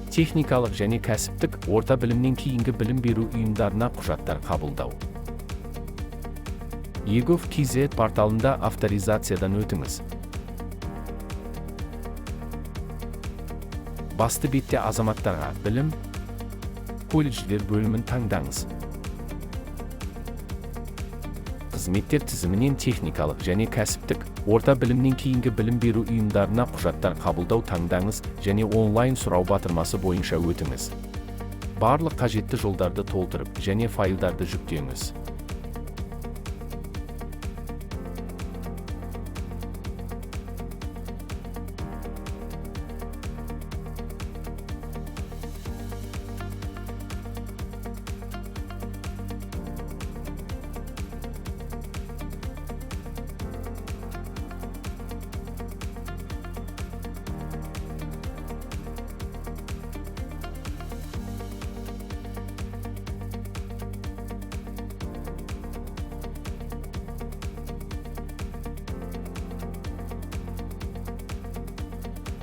техникалық және кәсіптік орта білімнен кейінгі білім беру ұйымдарына құжаттар қабылдау. e-gov.kz порталында авторизациядан өтіңіз. Басты бетте азаматтарға білім колледждер бөлімін таңдаңыз. Қызметтер тізімінен техникалық және кәсіптік орта білімнен кейінгі білім беру ұйымдарына құжаттар қабылдау таңдаңыз және онлайн сұрау батырмасы бойынша өтіңіз. Барлық қажетті жолдарды толтырып және файлдарды жүктеңіз.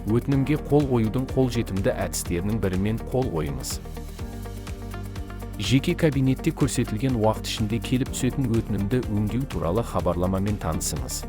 Өтінімге қол қоюдың қолжетімді әдістерінің бірімен қол қойыңыз. Жеке кабинетте көрсетілген уақыт ішінде келіп түсетін өтінімді өңдеу туралы хабарламамен танысыңыз.